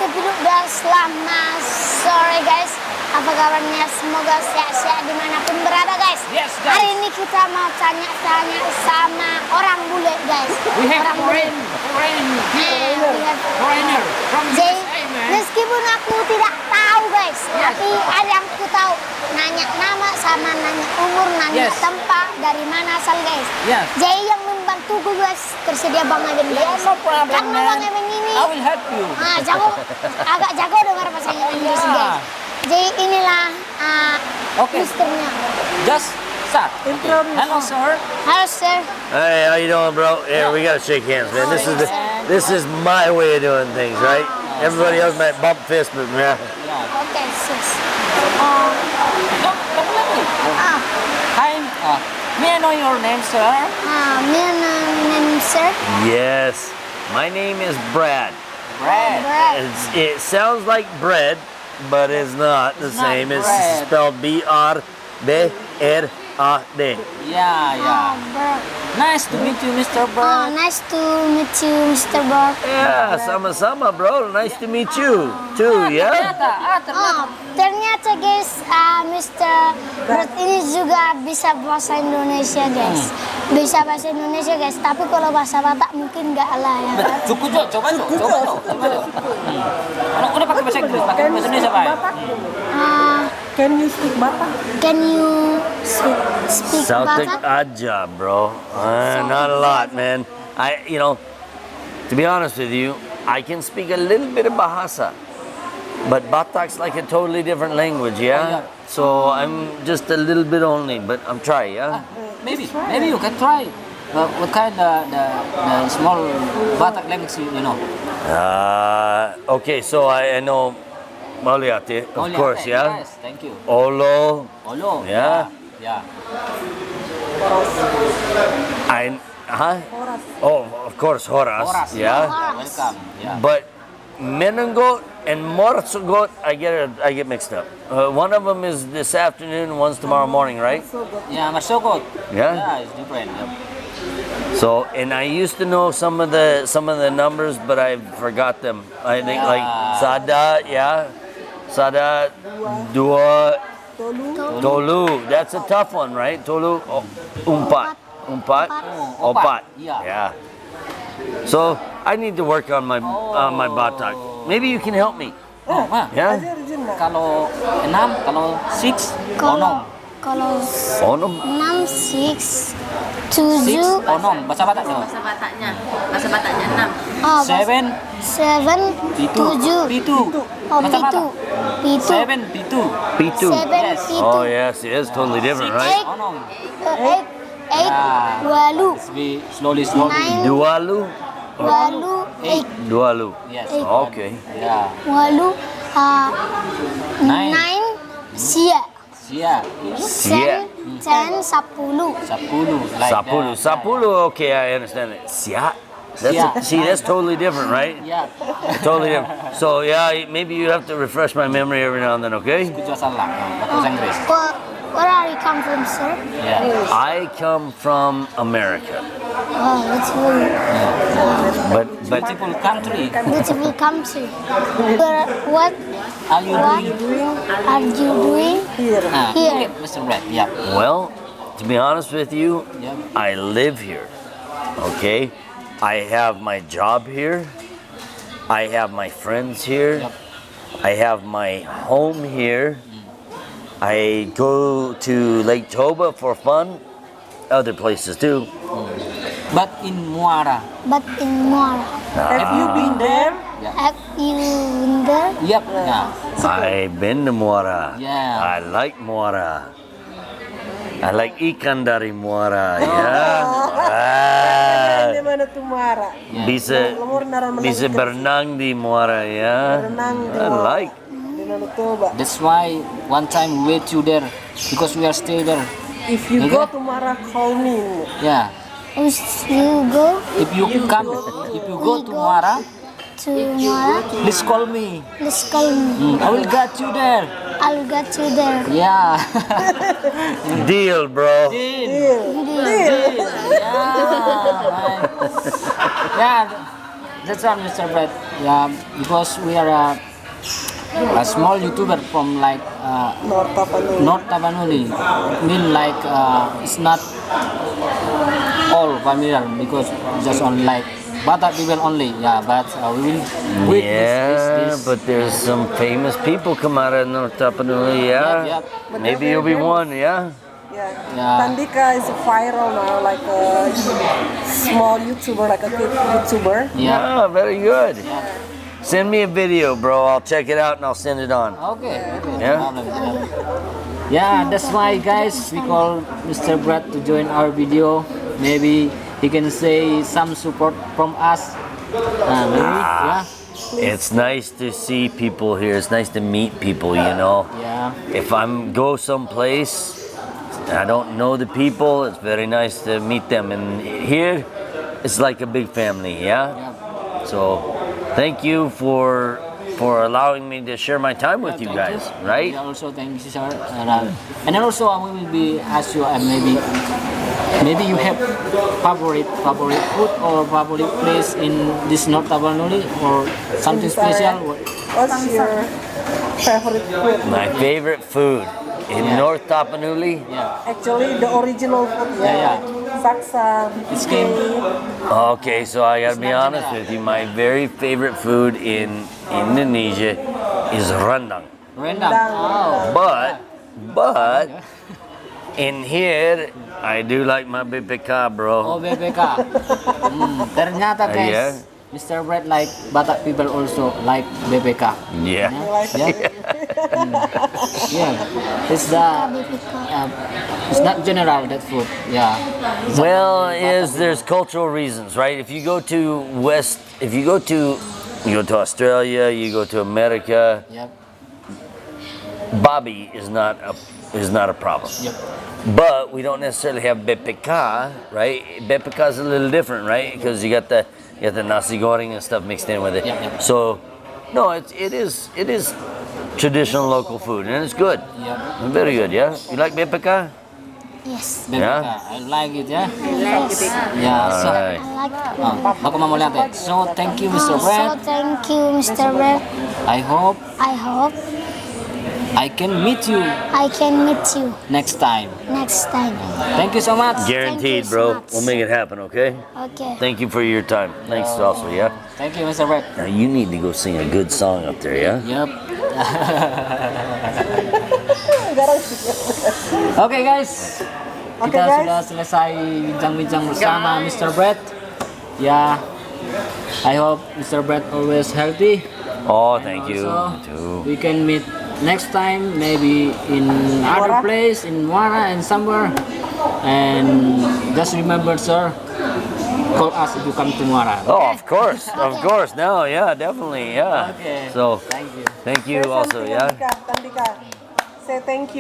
sepiduk dan selamat sore guys. Apa kabarnya? Semoga sehat-sehat dimanapun berada guys. Yes, guys. Hari ini kita mau tanya-tanya sama orang bule guys. We have orang bule. foreigner from Jadi, USA, man. meskipun aku tidak tahu guys, tapi ada yang aku tahu. Nanya nama sama nanya umur, nanya Yes. tempat, dari mana asal guys. Yes. Jadi yang membantuku guys, tersedia Bang Eben guys. Yeah, no problem, Karena man. Bang Eben ini I will help you. agak jago dengar bahasa Inggris Yeah. guys. Jadi inilah Okay. misternya. Just start. Okay. Hello, sir. Halo sir. Hey, how you doing, bro? Yeah, we gotta shake hands, man. This is my way of doing things, right? Everybody else might bump fists, but man, Oke sis. Hi. May I know your name, sir? Meu name sir. yes, my name is Brad. Brad. Brad. It sounds like bread, but it's not the It's not same. It's bread. spelled B-R-B-R-A-D. Yeah. Brad. Nice to meet you, Mr. Brad. Nice to meet you Mr. Brad. Yeah, sama-sama, bro. Nice to meet you, too, yeah? Ternyata. Ternyata guys, Mr. Brad ini juga bisa bahasa Indonesia guys. Bisa bahasa Indonesia guys, tapi kalau bahasa Batak mungkin nggak lah ya. Cukup, Jo. Coba, Jo. Udah pakai bahasa Inggris, pakai bahasa Indonesia, Pak. Can you speak Batak? Can you speak Celtic Batak? aja, bro. Not a lot, man. To be honest with you, I can speak a little bit of Bahasa, but Batak's like a totally different language, yeah? So I'm just a little bit only, but I'm trying, yeah? Maybe you can try. What kind the small Batak language you know? Okay, so I know Maliate, of Only course, okay. yeah? Yes, thank you. Olo, Olo. Yeah. Yeah. of course, Horas, Horas. yeah? Welcome. Yeah. But Menengot and Mortsugot, I get mixed up. One of them is this afternoon, one's tomorrow morning, right? Yeah, Masogot. Yeah? Yeah, it's different. Yep. So, and I used to know some of the numbers, but I forgot them. I think like Sada, yeah, Sada, Dua, Tolu. That's a tough one, right? Tolu, Umpat, Opat. Yeah. So I need to work on my Batak. Maybe you can help me. Yeah. Kalau 6, kalau 6, Kalau kalau Onom. 6, 6, 6, 7, onom. Bahasa Batak dong. Bahasa Bataknya 6. 7, 7, Pitu. 7, Pitu. oh Bahasa Batak. Pitu, 7, Pitu. Pitu. 7, Yes. Pitu, Oh yes, it is totally different, right? Onom. 8, Walu, We slowly. 9, Dualu. Walu, 8, Dualu. Yes. Okay. Yeah. Walu, 9, Sia, Sia. 10, 10, 10, 10. 10. Like Sapulu. that. Sapulu, okay, I understand it. Siat? Siat. That's totally different, right? Yeah. Totally different. So, yeah, maybe you have to refresh my memory every now and then, okay? Kucu salah. Bahasa Inggris. Where are you come from, sir? Yeah. I come from America, Oh, it's very but Beautiful country. beautiful country. What Are you doing? are you doing Here. here? Mr. Brad. Yeah. well, to be honest with you, Yeah. I live here, okay? I have my job here. I have my friends here. Yep. I have my home here. I go to Lake Toba for fun. Other places too. But in Muara. But in Muara. Have you been there? Have you been there? Yep. Yeah. I've been to Muara. Yeah. I like Muara. I like ikan dari Muara. Yeah. Di mana tuh Muara? Bisa berenang di Muara. Yeah. Berenang di I Muara. like. Di Danau Toba. That's why one time we wait you there because we are stay there. If you Okay. go to Muara, call me. Yeah. If you go If you go to Muara, to Muara, please call me. please call me. I will get you there. I'll get you there. Yeah. Deal, bro. Deal. Yeah. Man. Yeah. that's right, Mr. Brett. Yeah, because we are a small YouTuber from like North Tapanuli. North Tapanuli. Mean like it's not all familiar because just on like Batak people only. Yeah, but we will wait Yeah, this. but there's some famous people come out of North Tapanuli, yeah? Yeah, But Maybe they're you'll be very one, yeah? Yeah. Yeah. Tandika is viral now, like a small YouTuber, like a kid YouTuber. Yeah. Ah, very good. Send me a video, bro. I'll check it out and I'll send it on. Okay. Yeah? No problem. Yeah, that's why guys we call Mr. Brett to join our video. Maybe he can say some support from us. Maybe, yeah. It's nice to see people here. It's nice to meet people, you know? Yeah. If I'm go someplace, I don't know the people, it's very nice to meet them. And here, it's like a big family, yeah? So, thank you for allowing me to share my time with you Thank guys, right? Yeah, also thank you, sir. And then also we will be ask you maybe you have favorite food or favorite place in this North Tapanuli or something special. What's your favorite food? My favorite food in Yeah. North Tapanuli. Yeah. Actually, the original food, Yeah, Saksa, It's game. Okay, so I gotta be not honest general. with you. My very favorite food in Indonesia is rendang. Random. But in here, I do like my BPK, Oh, bro. BPK. Ternyata guys, Yeah. Mr. Brett like Batak people also like BPK. Yeah. Yeah. Yeah. It's the it's not general that food. Yeah. It's Well, not- there's cultural reasons, right? If you go to you go to Australia, you go to America, Yep. Bobby is not a problem. Yep. But we don't necessarily have BPK, right? BPK is a little different, right? Because you got the nasi goreng and stuff mixed in with it. Yeah, yeah. So, no, it is traditional local food, and it's good. Yep. Very good, yeah. You like BPK? Yes. BPK. Yeah. I like it. Yeah. Yes. Yeah. So. Alright. I like Bago mamulyan tayo. So, thank you, Mr. So Brett. thank you, Mr. Brett. I hope I hope I can meet you I can meet you next time. next time. Thank you so much. Guaranteed, so bro. much. We'll make it happen, okay? Okay. Thank you for your time. Thanks also, yeah? Thank you, Mr. Brett. Now you need to go sing a good song up there, yeah? Yep. Oke guys, kita guys. sudah selesai bincang-bincang bersama Mr. Brett. Ya, I hope Mr. Brett always healthy. Oh, thank you. Also, Me too. we can meet next time, maybe in other place, in Muara and somewhere. And just remember, sir, call us if you come to Muara. Oh, of course. No, yeah, definitely, yeah. Okay. So, Thank you. thank you also, yeah? Tandika, say thank you.